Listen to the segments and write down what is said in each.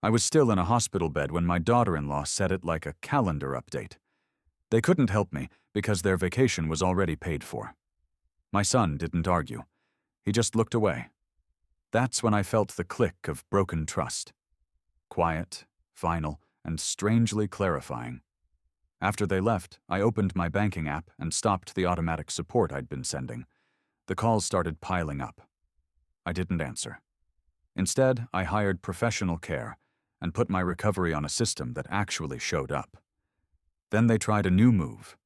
I was still in a hospital bed when my daughter-in-law said it like a calendar update. They couldn't help me because their vacation was already paid for. My son didn't argue. He just looked away. That's when I felt the click of broken trust. Quiet, final, and strangely clarifying. After they left, I opened my banking app and stopped the automatic support I'd been sending. The calls started piling up. I didn't answer. Instead, I hired professional care and put my recovery on a system that actually showed up. Then they tried a new move,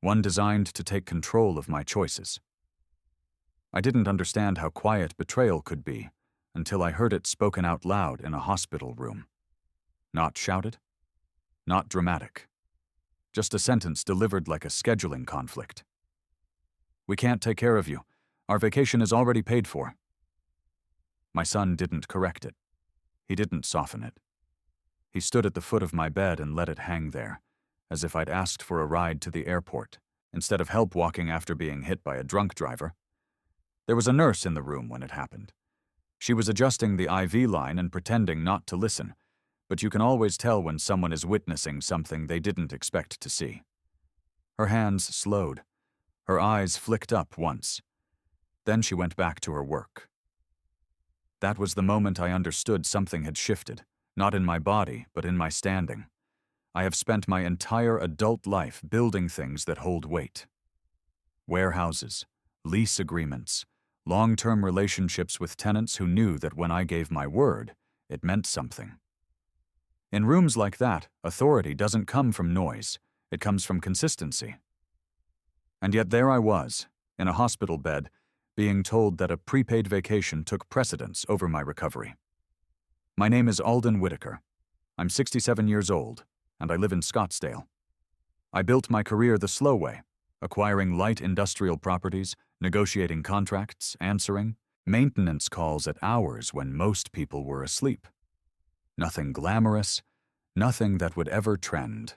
one designed to take control of my choices. I didn't understand how quiet betrayal could be until I heard it spoken out loud in a hospital room. Not shouted, not dramatic. Just a sentence delivered like a scheduling conflict. "We can't take care of you. Our vacation is already paid for." My son didn't correct it. He didn't soften it. He stood at the foot of my bed and let it hang there, as if I'd asked for a ride to the airport, instead of help walking after being hit by a drunk driver. There was a nurse in the room when it happened. She was adjusting the IV line and pretending not to listen, but you can always tell when someone is witnessing something they didn't expect to see. Her hands slowed. Her eyes flicked up once. Then she went back to her work. That was the moment I understood something had shifted, not in my body, but in my standing. I have spent my entire adult life building things that hold weight. Warehouses, lease agreements, long-term relationships with tenants who knew that when I gave my word, it meant something. In rooms like that, authority doesn't come from noise, it comes from consistency. And yet there I was, in a hospital bed, being told that a prepaid vacation took precedence over my recovery. My name is Alden Whitaker. I'm 67 years old, and I live in Scottsdale. I built my career the slow way, acquiring light industrial properties, negotiating contracts, answering maintenance calls at hours when most people were asleep. Nothing glamorous, nothing that would ever trend.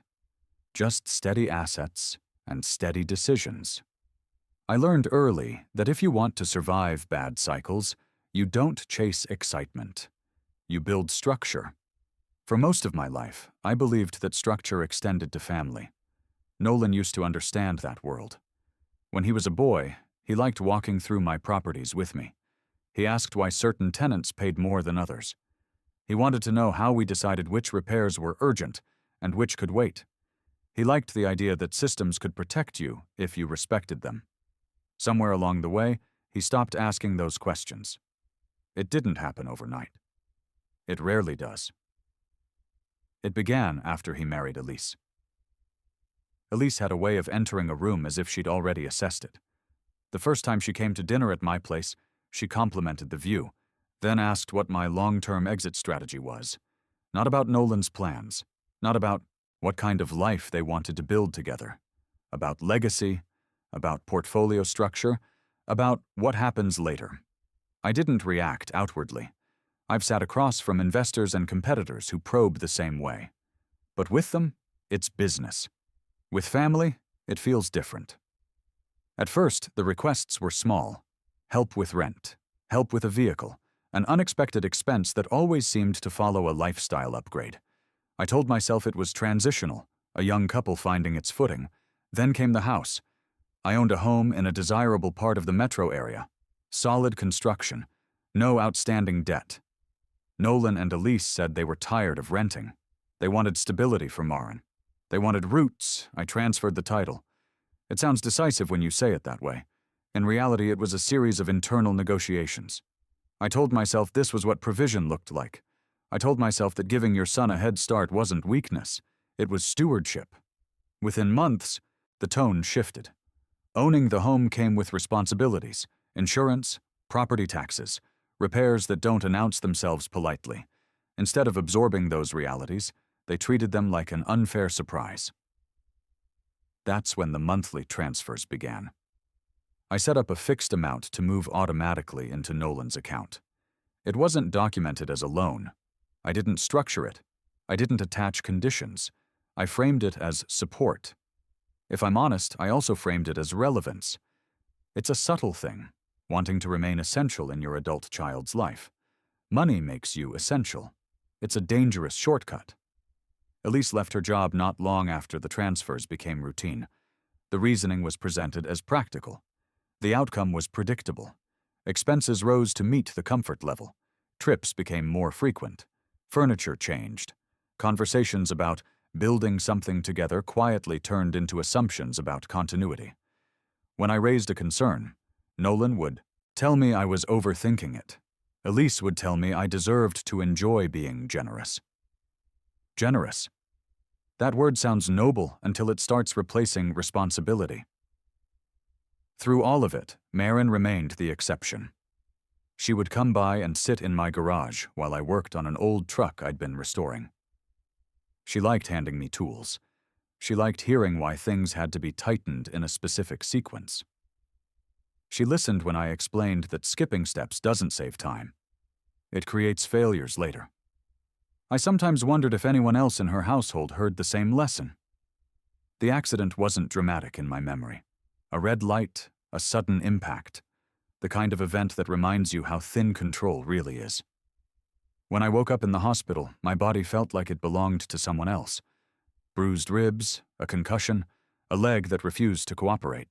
Just steady assets and steady decisions. I learned early that if you want to survive bad cycles, you don't chase excitement. You build structure. For most of my life, I believed that structure extended to family. Nolan used to understand that world. When he was a boy, he liked walking through my properties with me. He asked why certain tenants paid more than others. He wanted to know how we decided which repairs were urgent and which could wait. He liked the idea that systems could protect you if you respected them. Somewhere along the way, he stopped asking those questions. It didn't happen overnight. It rarely does. It began after he married Elise. Elise had a way of entering a room as if she'd already assessed it. The first time she came to dinner at my place, she complimented the view, then asked what my long-term exit strategy was. Not about Nolan's plans, not about what kind of life they wanted to build together, about legacy, about portfolio structure, about what happens later. I didn't react outwardly. I've sat across from investors and competitors who probe the same way. But with them, it's business. With family, it feels different. At first, the requests were small. Help with rent, help with a vehicle, an unexpected expense that always seemed to follow a lifestyle upgrade. I told myself it was transitional, a young couple finding its footing. Then came the house. I owned a home in a desirable part of the metro area. Solid construction, no outstanding debt. Nolan and Elise said they were tired of renting. They wanted stability for Maren. They wanted roots. I transferred the title. It sounds decisive when you say it that way. In reality, it was a series of internal negotiations. I told myself this was what provision looked like. I told myself that giving your son a head start wasn't weakness. It was stewardship. Within months, the tone shifted. Owning the home came with responsibilities, insurance, property taxes, repairs that don't announce themselves politely. Instead of absorbing those realities, they treated them like an unfair surprise. That's when the monthly transfers began. I set up a fixed amount to move automatically into Nolan's account. It wasn't documented as a loan. I didn't structure it. I didn't attach conditions. I framed it as support. If I'm honest, I also framed it as relevance. It's a subtle thing, wanting to remain essential in your adult child's life. Money makes you essential. It's a dangerous shortcut. Elise left her job not long after the transfers became routine. The reasoning was presented as practical. The outcome was predictable. Expenses rose to meet the comfort level. Trips became more frequent. Furniture changed. Conversations about building something together quietly turned into assumptions about continuity. When I raised a concern, Nolan would tell me I was overthinking it. Elise would tell me I deserved to enjoy being generous. Generous. That word sounds noble until it starts replacing responsibility. Through all of it, Maren remained the exception. She would come by and sit in my garage while I worked on an old truck I'd been restoring. She liked handing me tools. She liked hearing why things had to be tightened in a specific sequence. She listened when I explained that skipping steps doesn't save time. It creates failures later. I sometimes wondered if anyone else in her household heard the same lesson. The accident wasn't dramatic in my memory. A red light, a sudden impact, the kind of event that reminds you how thin control really is. When I woke up in the hospital, my body felt like it belonged to someone else. Bruised ribs, a concussion, a leg that refused to cooperate.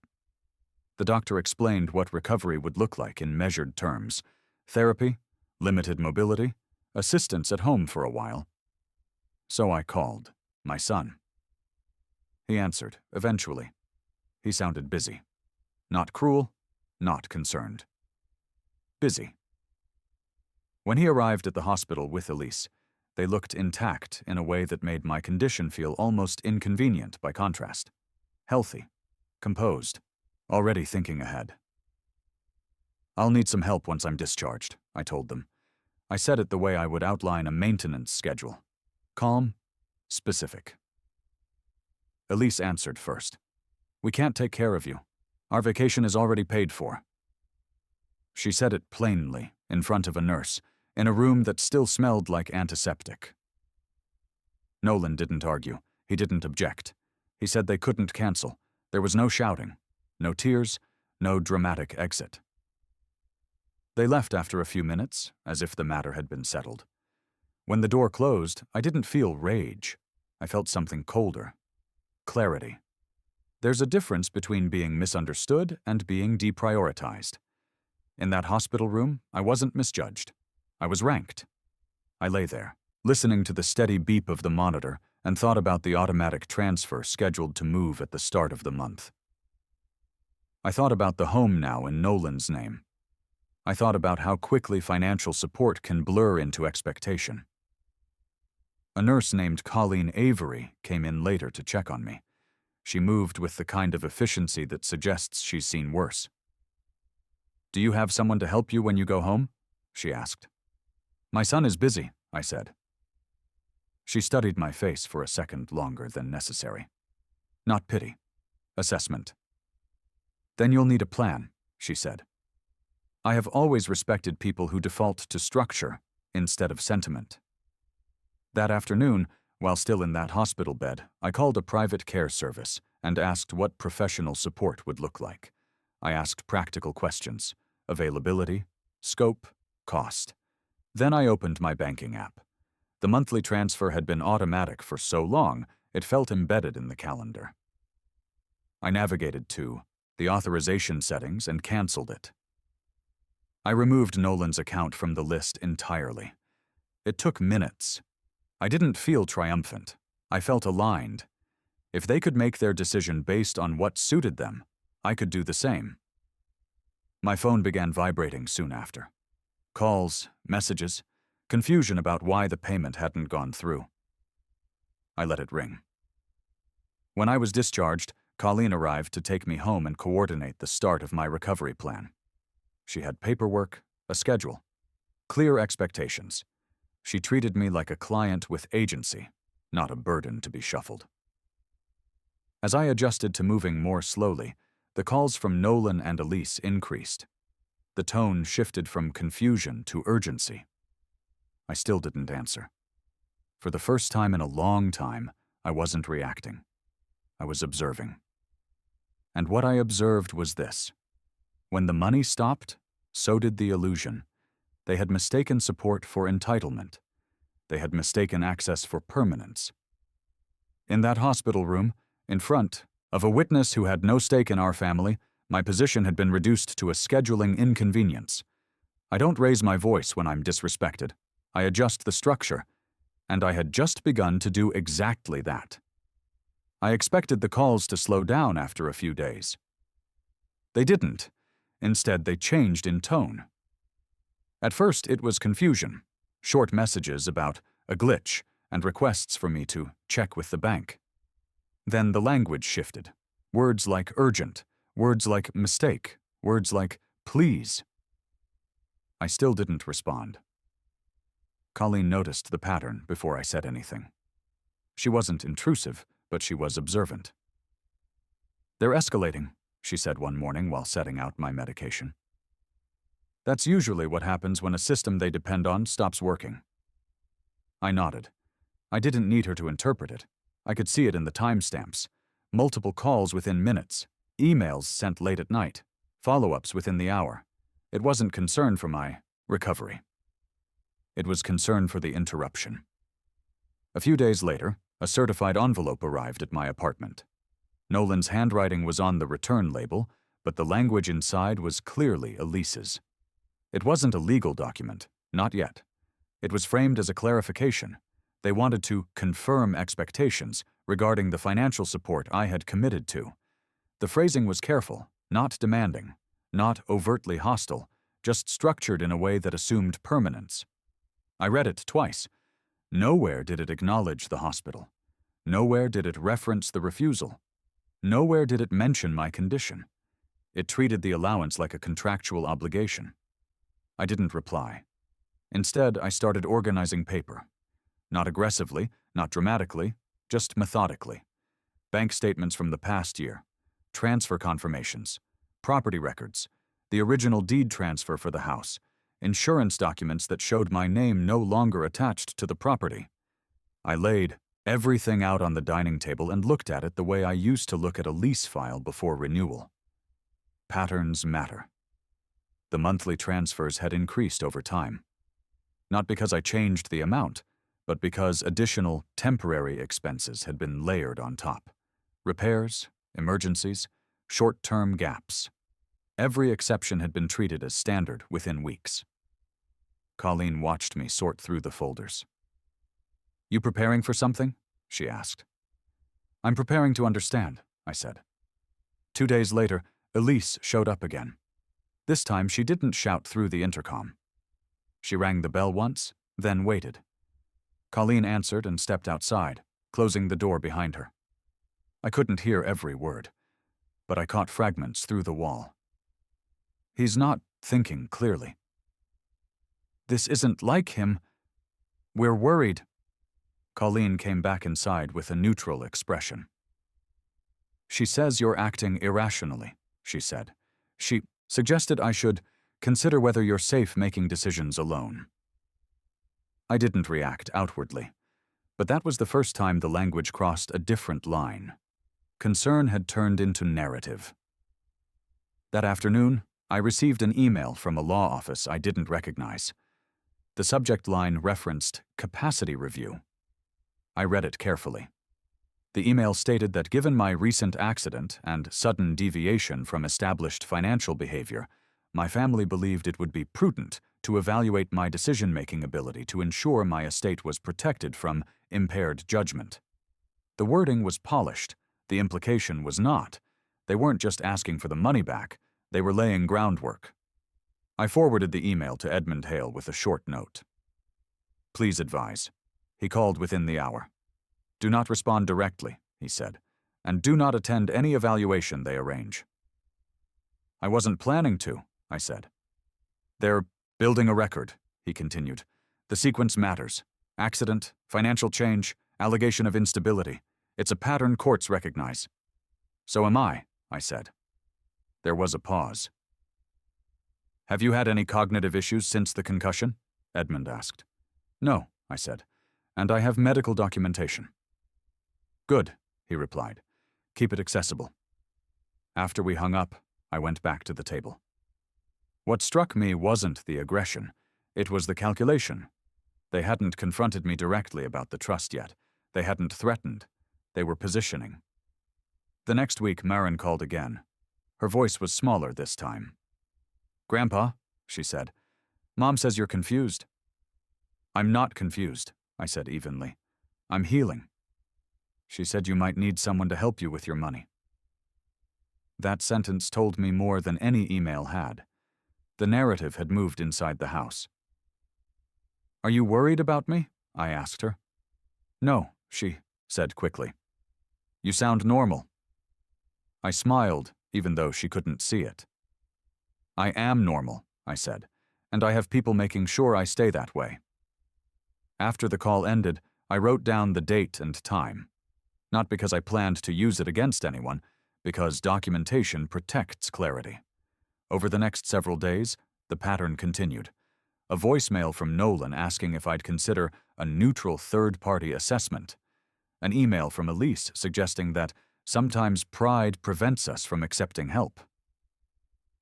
The doctor explained what recovery would look like in measured terms: therapy, limited mobility, assistance at home for a while. So I called my son. He answered, eventually. He sounded busy. Not cruel, not concerned. Busy. When he arrived at the hospital with Elise, they looked intact in a way that made my condition feel almost inconvenient by contrast. Healthy, composed, already thinking ahead. "I'll need some help once I'm discharged," I told them. I said it the way I would outline a maintenance schedule. Calm, specific. Elise answered first. "We can't take care of you. Our vacation is already paid for." She said it plainly, in front of a nurse, in a room that still smelled like antiseptic. Nolan didn't argue. He didn't object. He said they couldn't cancel. There was no shouting, no tears, no dramatic exit. They left after a few minutes, as if the matter had been settled. When the door closed, I didn't feel rage. I felt something colder. Clarity. There's a difference between being misunderstood and being deprioritized. In that hospital room, I wasn't misjudged. I was ranked. I lay there, listening to the steady beep of the monitor, and thought about the automatic transfer scheduled to move at the start of the month. I thought about the home now in Nolan's name. I thought about how quickly financial support can blur into expectation. A nurse named Colleen Avery came in later to check on me. She moved with the kind of efficiency that suggests she's seen worse. "Do you have someone to help you when you go home?" she asked. "My son is busy," I said. She studied my face for a second longer than necessary. Not pity. Assessment. "Then you'll need a plan," she said. I have always respected people who default to structure instead of sentiment. That afternoon, while still in that hospital bed, I called a private care service and asked what professional support would look like. I asked practical questions: availability, scope, cost. Then I opened my banking app. The monthly transfer had been automatic for so long, it felt embedded in the calendar. I navigated to the authorization settings and canceled it. I removed Nolan's account from the list entirely. It took minutes. I didn't feel triumphant. I felt aligned. If they could make their decision based on what suited them, I could do the same. My phone began vibrating soon after. Calls, messages, confusion about why the payment hadn't gone through. I let it ring. When I was discharged, Colleen arrived to take me home and coordinate the start of my recovery plan. She had paperwork, a schedule, clear expectations. She treated me like a client with agency, not a burden to be shuffled. As I adjusted to moving more slowly, the calls from Nolan and Elise increased. The tone shifted from confusion to urgency. I still didn't answer. For the first time in a long time, I wasn't reacting. I was observing. And what I observed was this. When the money stopped, so did the illusion. They had mistaken support for entitlement. They had mistaken access for permanence. In that hospital room, in front of a witness who had no stake in our family, my position had been reduced to a scheduling inconvenience. I don't raise my voice when I'm disrespected. I adjust the structure, and I had just begun to do exactly that. I expected the calls to slow down after a few days. They didn't. Instead, they changed in tone. At first, it was confusion, short messages about a glitch and requests for me to check with the bank. Then the language shifted. Words like urgent, words like mistake, words like please. I still didn't respond. Colleen noticed the pattern before I said anything. She wasn't intrusive, but she was observant. "They're escalating," she said one morning while setting out my medication. "That's usually what happens when a system they depend on stops working." I nodded. I didn't need her to interpret it. I could see it in the timestamps. Multiple calls within minutes, emails sent late at night, follow-ups within the hour. It wasn't concern for my recovery. It was concern for the interruption. A few days later, a certified envelope arrived at my apartment. Nolan's handwriting was on the return label, but the language inside was clearly Elise's. It wasn't a legal document, not yet. It was framed as a clarification. They wanted to confirm expectations regarding the financial support I had committed to. The phrasing was careful, not demanding, not overtly hostile, just structured in a way that assumed permanence. I read it twice. Nowhere did it acknowledge the hospital. Nowhere did it reference the refusal. Nowhere did it mention my condition. It treated the allowance like a contractual obligation. I didn't reply. Instead, I started organizing paper. Not aggressively, not dramatically, just methodically. Bank statements from the past year, transfer confirmations, property records, the original deed transfer for the house, insurance documents that showed my name no longer attached to the property. I laid everything out on the dining table and looked at it the way I used to look at a lease file before renewal. Patterns matter. The monthly transfers had increased over time. Not because I changed the amount, but because additional temporary expenses had been layered on top. Repairs, emergencies, short-term gaps. Every exception had been treated as standard within weeks. Colleen watched me sort through the folders. "You preparing for something?" she asked. "I'm preparing to understand," I said. 2 days later, Elise showed up again. This time she didn't shout through the intercom. She rang the bell once, then waited. Colleen answered and stepped outside, closing the door behind her. I couldn't hear every word, but I caught fragments through the wall. "He's not thinking clearly. This isn't like him. We're worried." Colleen came back inside with a neutral expression. "She says you're acting irrationally," she said. "She suggested I should consider whether you're safe making decisions alone." I didn't react outwardly, but that was the first time the language crossed a different line. Concern had turned into narrative. That afternoon, I received an email from a law office I didn't recognize. The subject line referenced capacity review. I read it carefully. The email stated that given my recent accident and sudden deviation from established financial behavior, my family believed it would be prudent to evaluate my decision-making ability to ensure my estate was protected from impaired judgment. The wording was polished. The implication was not. They weren't just asking for the money back. They were laying groundwork. I forwarded the email to Edmund Hale with a short note. "Please advise." He called within the hour. "Do not respond directly," he said, "and do not attend any evaluation they arrange." "I wasn't planning to," I said. "They're building a record," he continued. "The sequence matters. Accident, financial change, allegation of instability. It's a pattern courts recognize." "So am I," said. There was a pause. "Have you had any cognitive issues since the concussion?" Edmund asked. "No," I said, "and I have medical documentation." "Good," he replied. "Keep it accessible." After we hung up, I went back to the table. What struck me wasn't the aggression. It was the calculation. They hadn't confronted me directly about the trust yet. They hadn't threatened. They were positioning. The next week, Maren called again. Her voice was smaller this time. "Grandpa," she said, "Mom says you're confused." "I'm not confused," I said evenly. "I'm healing." She said you might need someone to help you with your money. That sentence told me more than any email had. The narrative had moved inside the house. "Are you worried about me?" I asked her. "No," she said quickly. "You sound normal." I smiled, even though she couldn't see it. "I am normal," I said, "and I have people making sure I stay that way." After the call ended, I wrote down the date and time. Not because I planned to use it against anyone, because documentation protects clarity. Over the next several days, the pattern continued. A voicemail from Nolan asking if I'd consider a neutral third-party assessment. An email from Elise suggesting that sometimes pride prevents us from accepting help.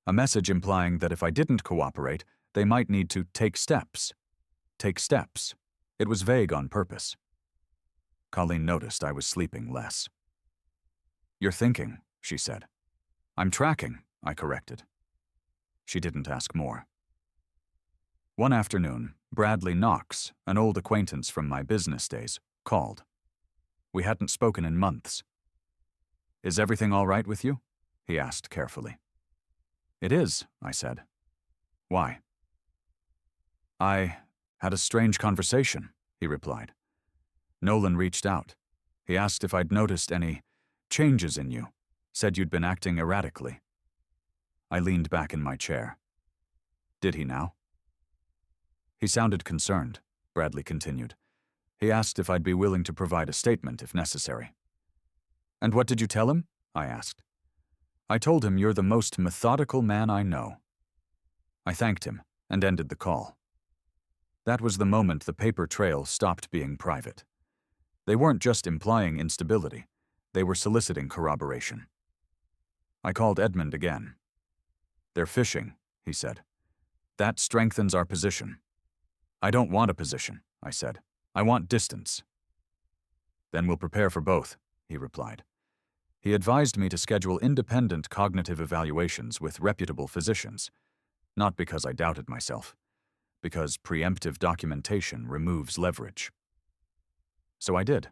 A message implying that if I didn't cooperate, they might need to take steps. Take steps. It was vague on purpose. Colleen noticed I was sleeping less. "You're thinking," she said. "I'm tracking," I corrected. She didn't ask more. One afternoon, Bradley Knox, an old acquaintance from my business days, called. We hadn't spoken in months. "Is everything all right with you?" he asked carefully. "It is," I said. "Why?" "I had a strange conversation," he replied. "Nolan reached out. He asked if I'd noticed any changes in you, said you'd been acting erratically." I leaned back in my chair. "Did he now?" "He sounded concerned," Bradley continued. "He asked if I'd be willing to provide a statement if necessary." "And what did you tell him?" I asked. "I told him you're the most methodical man I know." I thanked him and ended the call. That was the moment the paper trail stopped being private. They weren't just implying instability. They were soliciting corroboration. I called Edmund again. "They're fishing," he said. "That strengthens our position." "I don't want a position," I said. "I want distance." "Then we'll prepare for both," he replied. He advised me to schedule independent cognitive evaluations with reputable physicians, not because I doubted myself, because preemptive documentation removes leverage. So I did.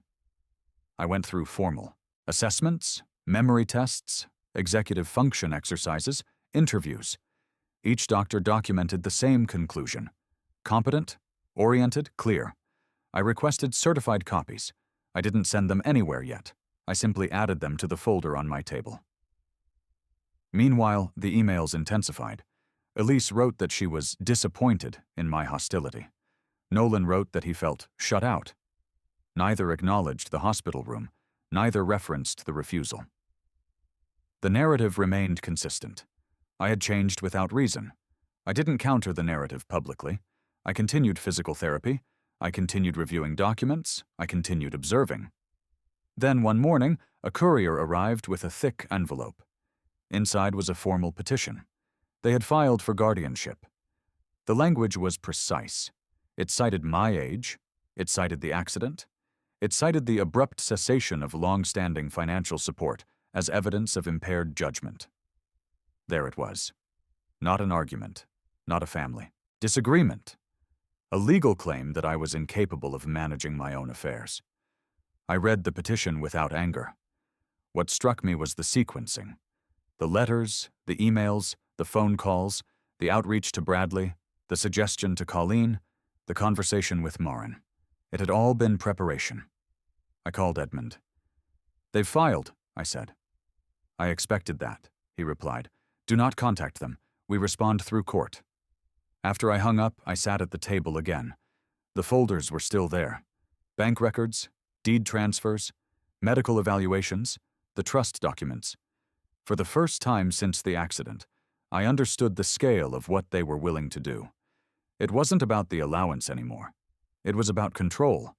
I went through formal assessments, memory tests, executive function exercises, interviews. Each doctor documented the same conclusion: competent, oriented, clear. I requested certified copies. I didn't send them anywhere yet. I simply added them to the folder on my table. Meanwhile, the emails intensified. Elise wrote that she was disappointed in my hostility. Nolan wrote that he felt shut out. Neither acknowledged the hospital room. Neither referenced the refusal. The narrative remained consistent. I had changed without reason. I didn't counter the narrative publicly. I continued physical therapy. I continued reviewing documents. I continued observing. Then one morning, a courier arrived with a thick envelope. Inside was a formal petition. They had filed for guardianship. The language was precise. It cited my age. It cited the accident. It cited the abrupt cessation of long-standing financial support as evidence of impaired judgment. There it was. Not an argument. Not a family. Disagreement. A legal claim that I was incapable of managing my own affairs. I read the petition without anger. What struck me was the sequencing. The letters, the emails, the phone calls, the outreach to Bradley, the suggestion to Colleen, the conversation with Maren. It had all been preparation. I called Edmund. "They've filed," I said. "I expected that," he replied. "Do not contact them. We respond through court." After I hung up, I sat at the table again. The folders were still there. Bank records, deed transfers, medical evaluations, the trust documents. For the first time since the accident, I understood the scale of what they were willing to do. It wasn't about the allowance anymore. It was about control.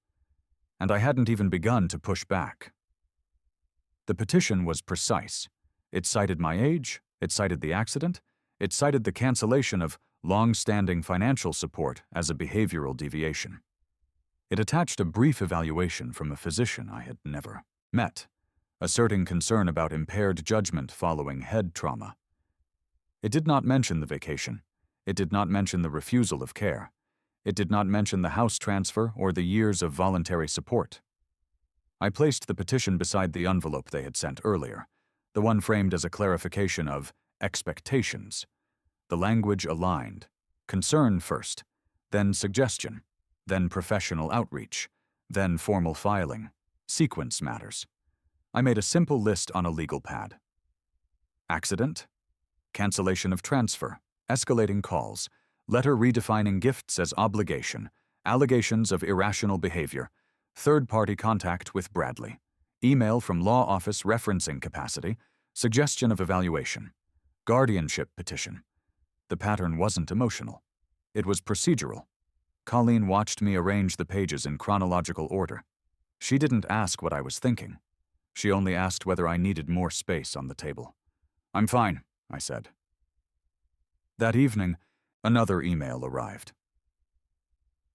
And I hadn't even begun to push back. The petition was precise. It cited my age, it cited the accident, it cited the cancellation of long-standing financial support as a behavioral deviation. It attached a brief evaluation from a physician I had never met, asserting concern about impaired judgment following head trauma. It did not mention the vacation. It did not mention the refusal of care. It did not mention the house transfer or the years of voluntary support. I placed the petition beside the envelope they had sent earlier, the one framed as a clarification of expectations. The language aligned. Concern first, then suggestion, then professional outreach, then formal filing. Sequence matters. I made a simple list on a legal pad. Accident, cancellation of transfer, escalating calls, letter redefining gifts as obligation, allegations of irrational behavior, third-party contact with Bradley, email from law office referencing capacity, suggestion of evaluation, guardianship petition. The pattern wasn't emotional. It was procedural. Colleen watched me arrange the pages in chronological order. She didn't ask what I was thinking. She only asked whether I needed more space on the table. "I'm fine," I said. That evening, another email arrived.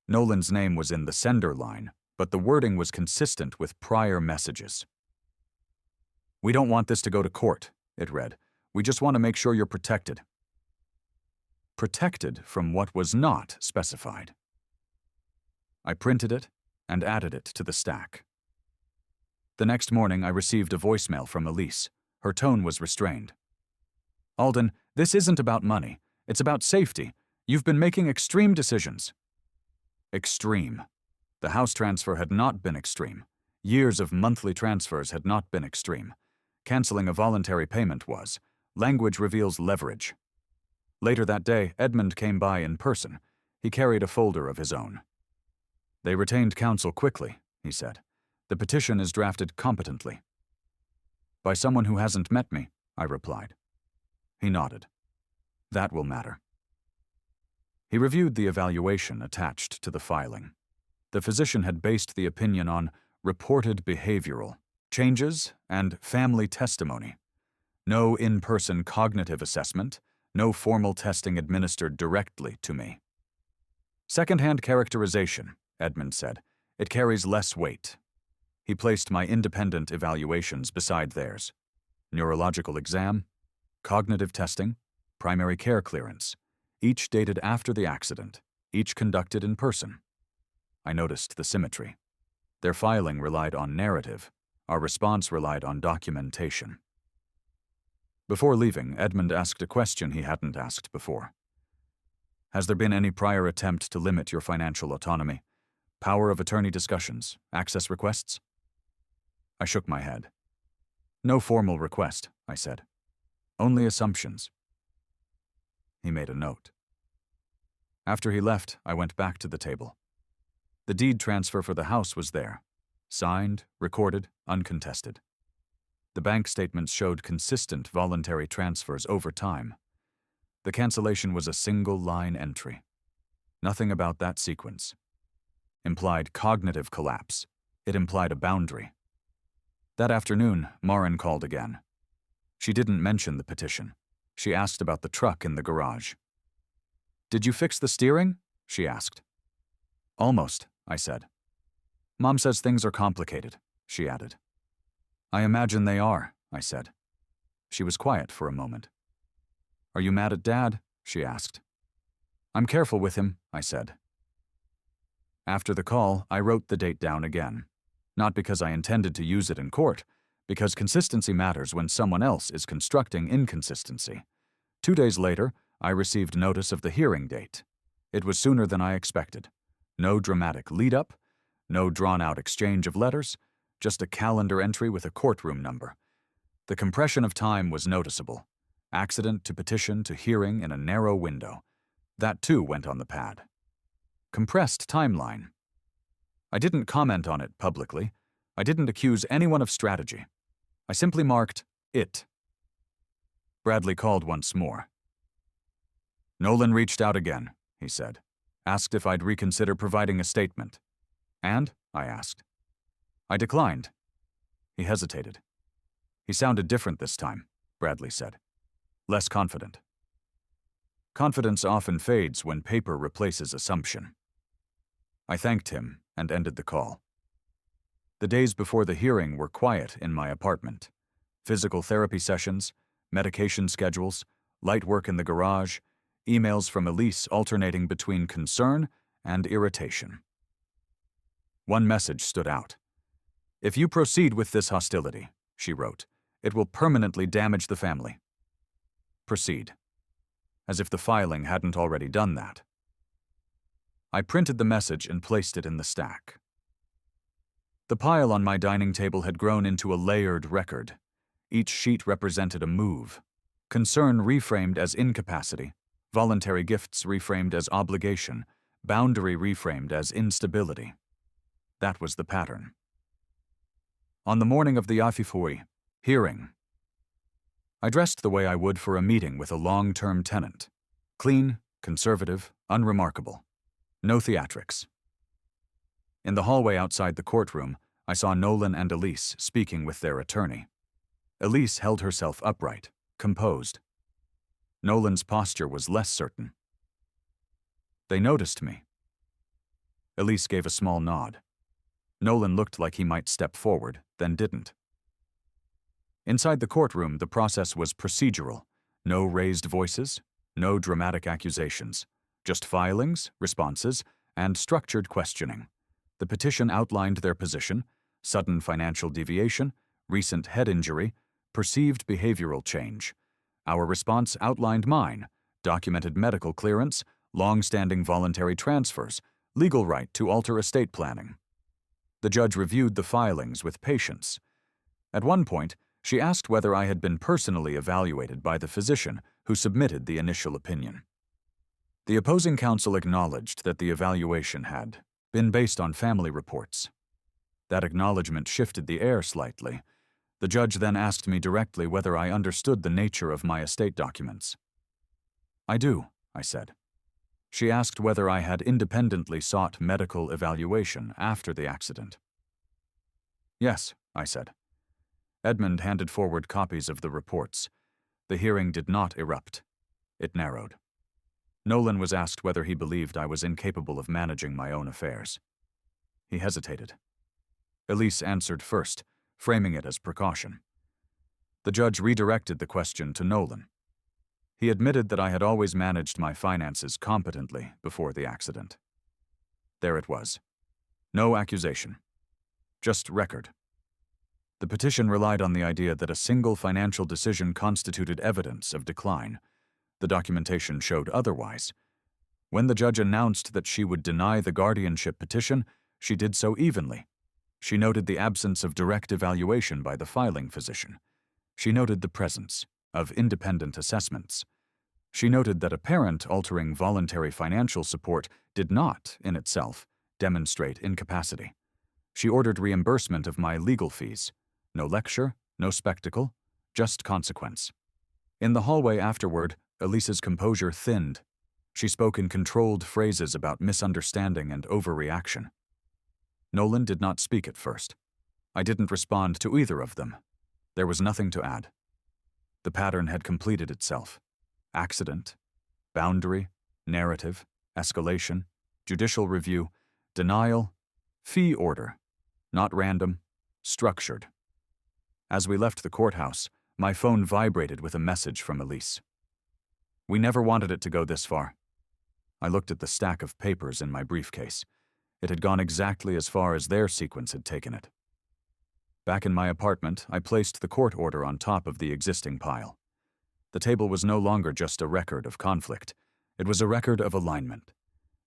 Nolan's name was in the sender line, but the wording was consistent with prior messages. "We don't want this to go to court," it read. "We just want to make sure you're protected." Protected from what was not specified. I printed it and added it to the stack. The next morning, I received a voicemail from Elise. Her tone was restrained. "Alden, this isn't about money. It's about safety. You've been making extreme decisions." Extreme. The house transfer had not been extreme. Years of monthly transfers had not been extreme. Canceling a voluntary payment was. Language reveals leverage. Later that day, Edmund came by in person. He carried a folder of his own. "They retained counsel quickly," he said. "The petition is drafted competently." "By someone who hasn't met me," I replied. He nodded. "That will matter." He reviewed the evaluation attached to the filing. The physician had based the opinion on reported behavioral changes and family testimony. No in-person cognitive assessment, no formal testing administered directly to me. "Second-hand characterization," Edmund said. "It carries less weight." He placed my independent evaluations beside theirs. Neurological exam, cognitive testing, primary care clearance, each dated after the accident, each conducted in person. I noticed the symmetry. Their filing relied on narrative. Our response relied on documentation. Before leaving, Edmund asked a question he hadn't asked before. "Has there been any prior attempt to limit your financial autonomy? Power of attorney discussions, access requests?" I shook my head. "No formal request," I said. "Only assumptions." He made a note. After he left, I went back to the table. The deed transfer for the house was there. Signed, recorded, uncontested. The bank statements showed consistent voluntary transfers over time. The cancellation was a single-line entry. Nothing about that sequence. Implied cognitive collapse. It implied a boundary. That afternoon, Marin called again. She didn't mention the petition. She asked about the truck in the garage. "Did you fix the steering?" she asked. "Almost," I said. "Mom says things are complicated," she added. "I imagine they are," I said. She was quiet for a moment. "Are you mad at Dad?" she asked. "I'm careful with him," I said. After the call, I wrote the date down again. Not because I intended to use it in court, because consistency matters when someone else is constructing inconsistency. 2 days later, I received notice of the hearing date. It was sooner than I expected. No dramatic lead-up, no drawn-out exchange of letters, just a calendar entry with a courtroom number. The compression of time was noticeable. Accident to petition to hearing in a narrow window. That too went on the pad. Compressed timeline. I didn't comment on it publicly. I didn't accuse anyone of strategy. I simply marked it. Bradley called once more. "Nolan reached out again," he said. "Asked if I'd reconsider providing a statement." "And?" I asked. "I declined." He hesitated. "He sounded different this time," Bradley said. "Less confident." Confidence often fades when paper replaces assumption. I thanked him and ended the call. The days before the hearing were quiet in my apartment. Physical therapy sessions, medication schedules, light work in the garage, emails from Elise alternating between concern and irritation. One message stood out. "If you proceed with this hostility," she wrote, "it will permanently damage the family." Proceed. As if the filing hadn't already done that. I printed the message and placed it in the stack. The pile on my dining table had grown into a layered record. Each sheet represented a move. Concern reframed as incapacity, voluntary gifts reframed as obligation, boundary reframed as instability. That was the pattern. On the morning of the Afifui hearing, I dressed the way I would for a meeting with a long-term tenant. Clean, conservative, unremarkable. No theatrics. In the hallway outside the courtroom, I saw Nolan and Elise speaking with their attorney. Elise held herself upright, composed. Nolan's posture was less certain. They noticed me. Elise gave a small nod. Nolan looked like he might step forward, then didn't. Inside the courtroom, the process was procedural. No raised voices, no dramatic accusations. Just filings, responses, and structured questioning. The petition outlined their position, sudden financial deviation, recent head injury, perceived behavioral change. Our response outlined mine, documented medical clearance, long-standing voluntary transfers, legal right to alter estate planning. The judge reviewed the filings with patience. At one point, she asked whether I had been personally evaluated by the physician who submitted the initial opinion. The opposing counsel acknowledged that the evaluation had been based on family reports. That acknowledgement shifted the air slightly. The judge then asked me directly whether I understood the nature of my estate documents. "I do," I said. She asked whether I had independently sought medical evaluation after the accident. "Yes," I said. Edmund handed forward copies of the reports. The hearing did not erupt. It narrowed. Nolan was asked whether he believed I was incapable of managing my own affairs. He hesitated. Elise answered first, framing it as precaution. The judge redirected the question to Nolan. He admitted that I had always managed my finances competently before the accident. There it was. No accusation. Just record. The petition relied on the idea that a single financial decision constituted evidence of decline. The documentation showed otherwise. When the judge announced that she would deny the guardianship petition, she did so evenly. She noted the absence of direct evaluation by the filing physician. She noted the presence of independent assessments. She noted that a parent altering voluntary financial support did not, in itself, demonstrate incapacity. She ordered reimbursement of my legal fees. No lecture, no spectacle, just consequence. In the hallway afterward, Elise's composure thinned. She spoke in controlled phrases about misunderstanding and overreaction. Nolan did not speak at first. I didn't respond to either of them. There was nothing to add. The pattern had completed itself. Accident, boundary, narrative, escalation, judicial review, denial, fee order. Not random, structured. As we left the courthouse, my phone vibrated with a message from Elise. "We never wanted it to go this far." I looked at the stack of papers in my briefcase. It had gone exactly as far as their sequence had taken it. Back in my apartment, I placed the court order on top of the existing pile. The table was no longer just a record of conflict. It was a record of alignment.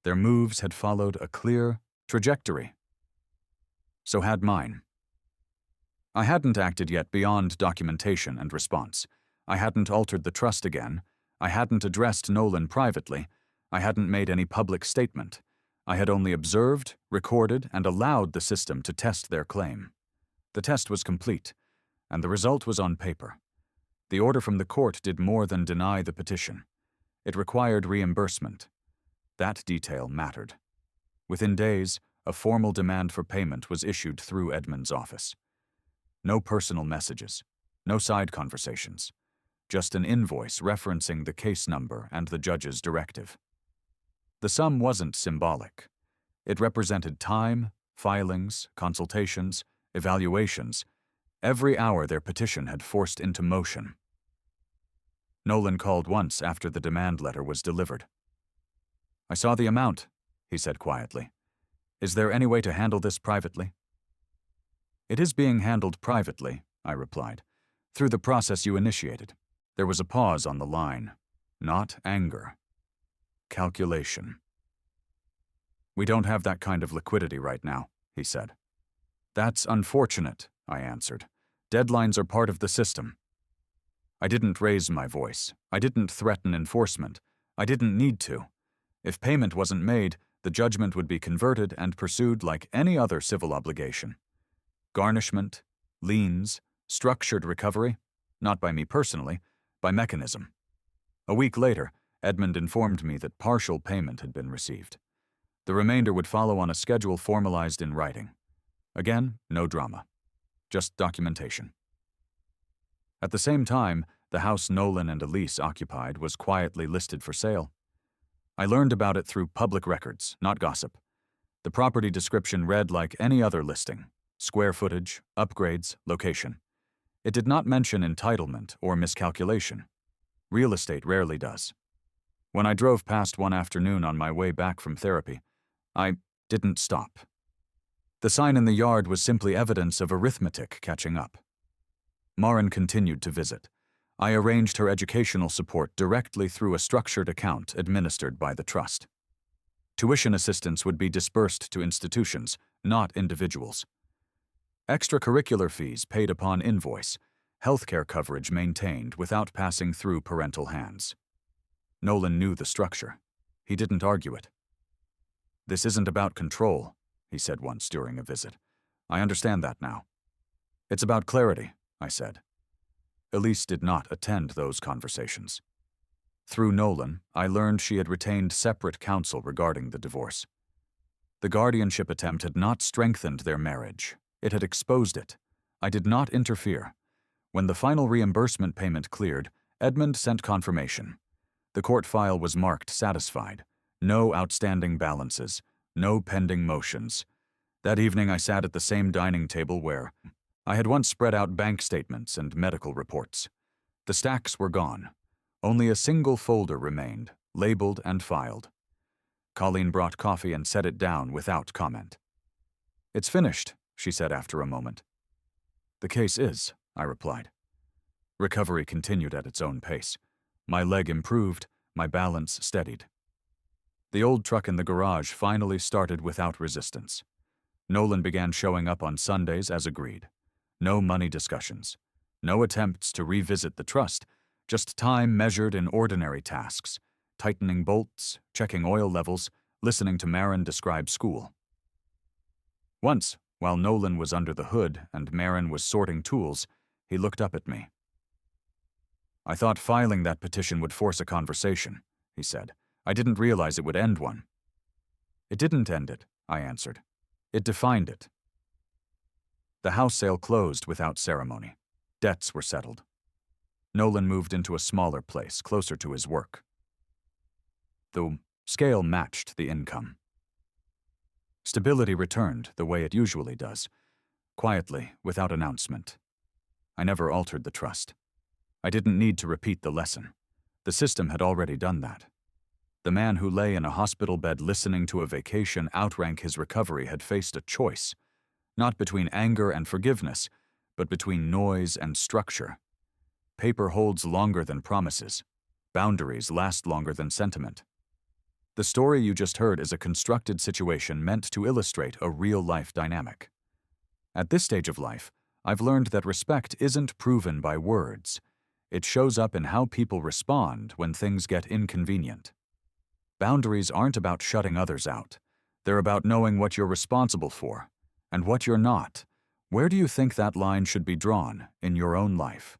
Their moves had followed a clear trajectory. So had mine. I hadn't acted yet beyond documentation and response. I hadn't altered the trust again. I hadn't addressed Nolan privately. I hadn't made any public statement. I had only observed, recorded, and allowed the system to test their claim. The test was complete, and the result was on paper. The order from the court did more than deny the petition. It required reimbursement. That detail mattered. Within days, a formal demand for payment was issued through Edmund's office. No personal messages, no side conversations, just an invoice referencing the case number and the judge's directive. The sum wasn't symbolic. It represented time, filings, consultations, evaluations. Every hour their petition had forced into motion. Nolan called once after the demand letter was delivered. "I saw the amount," he said quietly. "Is there any way to handle this privately?" "It is being handled privately," I replied, "through the process you initiated." There was a pause on the line. Not anger. Calculation. "We don't have that kind of liquidity right now," he said. "That's unfortunate," I answered. "Deadlines are part of the system." I didn't raise my voice. I didn't threaten enforcement. I didn't need to. If payment wasn't made, the judgment would be converted and pursued like any other civil obligation. Garnishment, liens, structured recovery, not by me personally, by mechanism. A week later, Edmund informed me that partial payment had been received. The remainder would follow on a schedule formalized in writing. Again, no drama. Just documentation. At the same time, the house Nolan and Elise occupied was quietly listed for sale. I learned about it through public records, not gossip. The property description read like any other listing: square footage, upgrades, location. It did not mention entitlement or miscalculation. Real estate rarely does. When I drove past one afternoon on my way back from therapy, I didn't stop. The sign in the yard was simply evidence of arithmetic catching up. Maren continued to visit. I arranged her educational support directly through a structured account administered by the trust. Tuition assistance would be dispersed to institutions, not individuals. Extracurricular fees paid upon invoice, healthcare coverage maintained without passing through parental hands. Nolan knew the structure. He didn't argue it. "This isn't about control," he said once during a visit. "I understand that now." "It's about clarity," I said. Elise did not attend those conversations. Through Nolan, I learned she had retained separate counsel regarding the divorce. The guardianship attempt had not strengthened their marriage. It had exposed it. I did not interfere. When the final reimbursement payment cleared, Edmund sent confirmation. The court file was marked satisfied. No outstanding balances. No pending motions. That evening I sat at the same dining table where I had once spread out bank statements and medical reports. The stacks were gone. Only a single folder remained, labeled and filed. Colleen brought coffee and set it down without comment. "It's finished," she said after a moment. "The case is," I replied. Recovery continued at its own pace. My leg improved, my balance steadied. The old truck in the garage finally started without resistance. Nolan began showing up on Sundays as agreed. No money discussions. No attempts to revisit the trust, just time measured in ordinary tasks, tightening bolts, checking oil levels, listening to Maren describe school. Once, while Nolan was under the hood and Maren was sorting tools, he looked up at me. "I thought filing that petition would force a conversation," he said. "I didn't realize it would end one." "It didn't end it," I answered. "It defined it." The house sale closed without ceremony. Debts were settled. Nolan moved into a smaller place, closer to his work. The scale matched the income. Stability returned the way it usually does, quietly, without announcement. I never altered the trust. I didn't need to repeat the lesson. The system had already done that. The man who lay in a hospital bed listening to a vacation outrank his recovery had faced a choice, not between anger and forgiveness, but between noise and structure. Paper holds longer than promises. Boundaries last longer than sentiment. The story you just heard is a constructed situation meant to illustrate a real-life dynamic. At this stage of life, I've learned that respect isn't proven by words. It shows up in how people respond when things get inconvenient. Boundaries aren't about shutting others out. They're about knowing what you're responsible for and what you're not. Where do you think that line should be drawn in your own life?